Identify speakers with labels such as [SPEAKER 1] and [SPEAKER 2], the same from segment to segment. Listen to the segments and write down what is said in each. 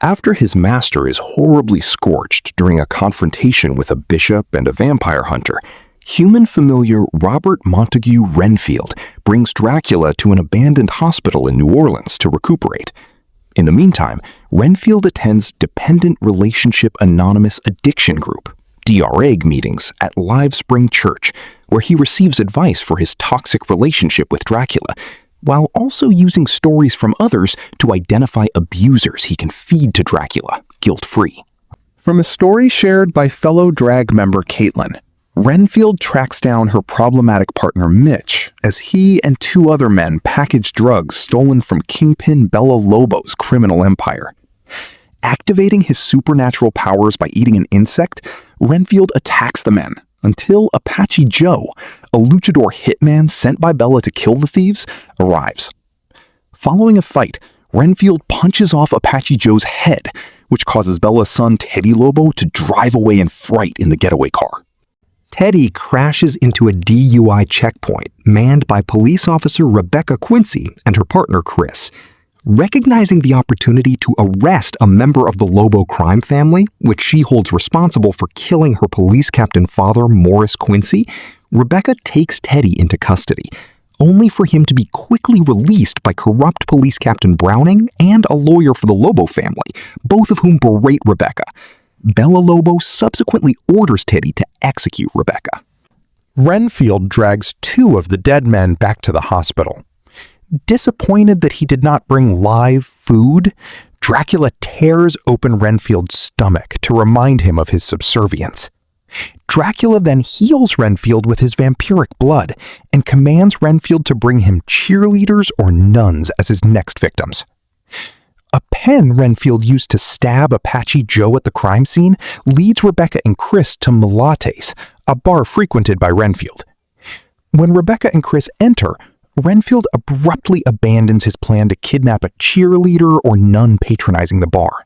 [SPEAKER 1] After his master is horribly scorched during a confrontation with a bishop and a vampire hunter, human familiar Robert Montague Renfield brings Dracula to an abandoned hospital in New Orleans to recuperate. In the meantime, Renfield attends Dependent Relationship Anonymous Addiction Group, DRA meetings at Live Spring Church, where he receives advice for his toxic relationship with Dracula, while also using stories from others to identify abusers he can feed to Dracula, guilt-free. From a story shared by fellow drag member Caitlin, Renfield tracks down her problematic partner Mitch as he and two other men package drugs stolen from Kingpin Bela Lobo's criminal empire. Activating his supernatural powers by eating an insect, Renfield attacks the men until Apache Joe, a luchador hitman sent by Bela to kill the thieves, arrives. Following a fight, Renfield punches off Apache Joe's head, which causes Bela's son Teddy Lobo to drive away in fright in the getaway car. Teddy crashes into a DUI checkpoint manned by police officer Rebecca Quincy and her partner Chris. Recognizing the opportunity to arrest a member of the Lobo crime family, which she holds responsible for killing her police captain father Morris Quincy, Rebecca takes Teddy into custody, only for him to be quickly released by corrupt police captain Browning and a lawyer for the Lobo family, both of whom berate Rebecca. Bela Lobo subsequently orders Teddy to execute Rebecca. Renfield drags two of the dead men back to the hospital. Disappointed that he did not bring live food, Dracula tears open Renfield's stomach to remind him of his subservience. Dracula then heals Renfield with his vampiric blood and commands Renfield to bring him cheerleaders or nuns as his next victims. A pen Renfield used to stab Apache Joe at the crime scene leads Rebecca and Chris to Mulates, a bar frequented by Renfield. When Rebecca and Chris enter, Renfield abruptly abandons his plan to kidnap a cheerleader or nun patronizing the bar.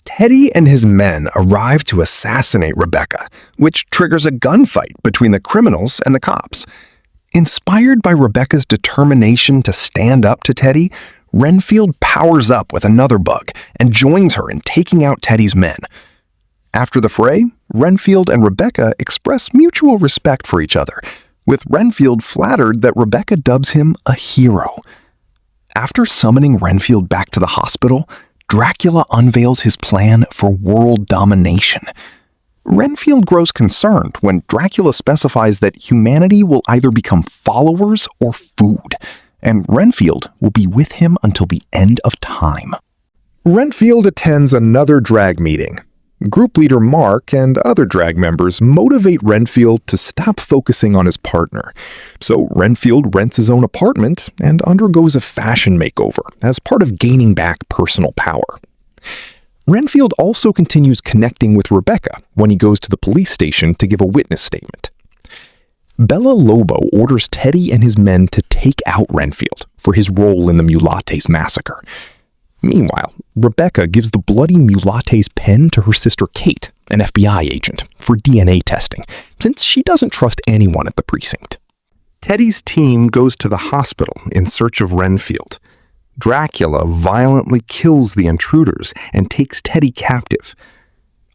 [SPEAKER 1] Teddy and his men arrive to assassinate Rebecca, which triggers a gunfight between the criminals and the cops. Inspired by Rebecca's determination to stand up to Teddy, Renfield powers up with another bug and joins her in taking out Teddy's men. After the fray, Renfield and Rebecca express mutual respect for each other, with Renfield flattered that Rebecca dubs him a hero. After summoning Renfield back to the hospital, Dracula unveils his plan for world domination. Renfield grows concerned when Dracula specifies that humanity will either become followers or food, and Renfield will be with him until the end of time. Renfield attends another drag meeting. Group leader Mark and other drag members motivate Renfield to stop focusing on his partner. So Renfield rents his own apartment and undergoes a fashion makeover as part of gaining back personal power. Renfield also continues connecting with Rebecca when he goes to the police station to give a witness statement. Bela Lobo orders Teddy and his men to take out Renfield for his role in the Mulates massacre. Meanwhile, Rebecca gives the bloody Mulates pen to her sister Kate, an FBI agent, for DNA testing, since she doesn't trust anyone at the precinct. Teddy's team goes to the hospital in search of Renfield. Dracula violently kills the intruders and takes Teddy captive.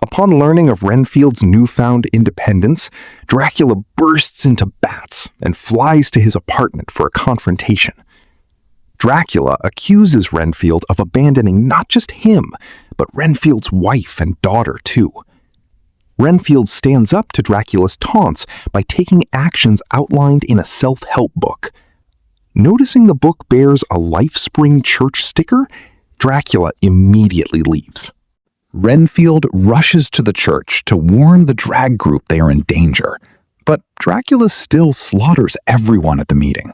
[SPEAKER 1] Upon learning of Renfield's newfound independence, Dracula bursts into bats and flies to his apartment for a confrontation. Dracula accuses Renfield of abandoning not just him, but Renfield's wife and daughter too. Renfield stands up to Dracula's taunts by taking actions outlined in a self-help book. Noticing the book bears a Life Spring Church sticker, Dracula immediately leaves. Renfield rushes to the church to warn the drag group they are in danger, but Dracula still slaughters everyone at the meeting.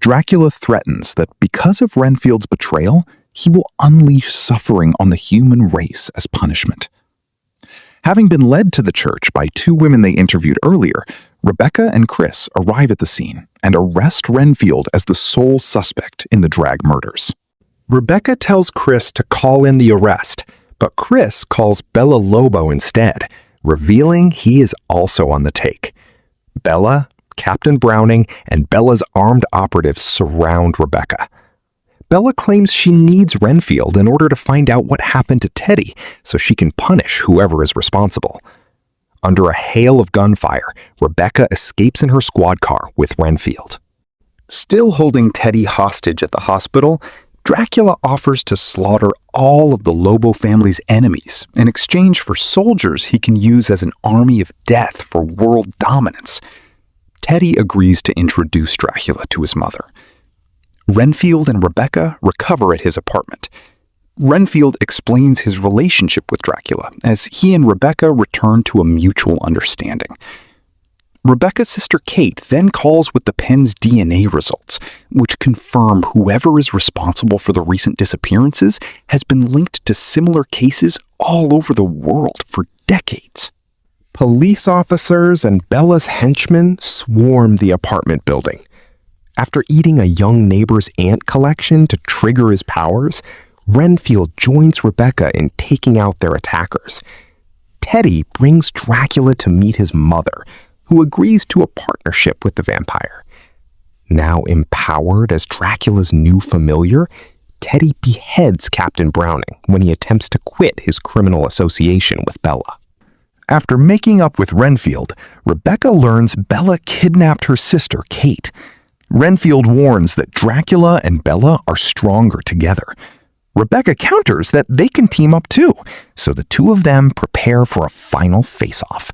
[SPEAKER 1] Dracula threatens that because of Renfield's betrayal, he will unleash suffering on the human race as punishment. Having been led to the church by two women they interviewed earlier, Rebecca and Chris arrive at the scene and arrest Renfield as the sole suspect in the drag murders. Rebecca tells Chris to call in the arrest, but Chris calls Bela Lobo instead, revealing he is also on the take. Bela, Captain Browning, and Bela's armed operatives surround Rebecca. Bella claims she needs Renfield in order to find out what happened to Teddy so she can punish whoever is responsible. Under a hail of gunfire, Rebecca escapes in her squad car with Renfield. Still holding Teddy hostage at the hospital, Dracula offers to slaughter all of the Lobo family's enemies in exchange for soldiers he can use as an army of death for world dominance. Teddy agrees to introduce Dracula to his mother. Renfield and Rebecca recover at his apartment. Renfield explains his relationship with Dracula as he and Rebecca return to a mutual understanding. Rebecca's sister Kate then calls with the pen's DNA results, which confirm whoever is responsible for the recent disappearances has been linked to similar cases all over the world for decades. Police officers and Bella's henchmen swarm the apartment building. After eating a young neighbor's ant collection to trigger his powers, Renfield joins Rebecca in taking out their attackers. Teddy brings Dracula to meet his mother, who agrees to a partnership with the vampire. Now empowered as Dracula's new familiar, Teddy beheads Captain Browning when he attempts to quit his criminal association with Bella. After making up with Renfield, Rebecca learns Bella kidnapped her sister, Kate. Renfield warns that Dracula and Bella are stronger together. Rebecca counters that they can team up too, so the two of them prepare for a final face-off.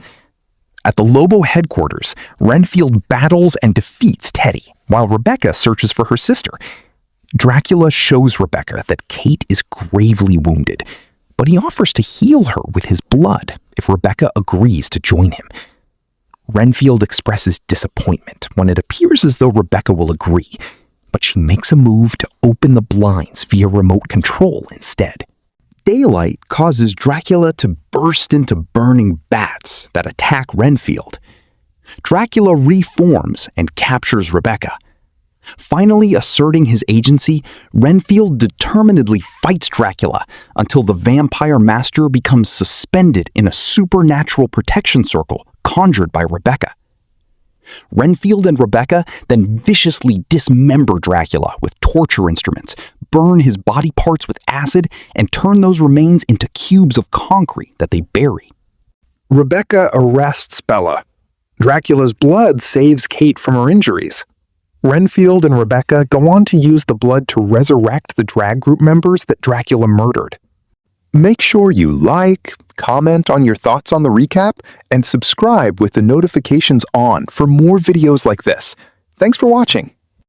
[SPEAKER 1] At the Lobo headquarters, Renfield battles and defeats Teddy, while Rebecca searches for her sister. Dracula shows Rebecca that Kate is gravely wounded, but he offers to heal her with his blood if Rebecca agrees to join him. Renfield expresses disappointment when it appears as though Rebecca will agree, but she makes a move to open the blinds via remote control instead. Daylight causes Dracula to burst into burning bats that attack Renfield. Dracula reforms and captures Rebecca. Finally asserting his agency, Renfield determinedly fights Dracula until the vampire master becomes suspended in a supernatural protection circle conjured by Rebecca. Renfield and Rebecca then viciously dismember Dracula with torture instruments, burn his body parts with acid, and turn those remains into cubes of concrete that they bury. Rebecca arrests Bella. Dracula's blood saves Kate from her injuries. Renfield and Rebecca go on to use the blood to resurrect the drag group members that Dracula murdered. Make sure you like, comment on your thoughts on the recap, and subscribe with the notifications on for more videos like this. Thanks for watching.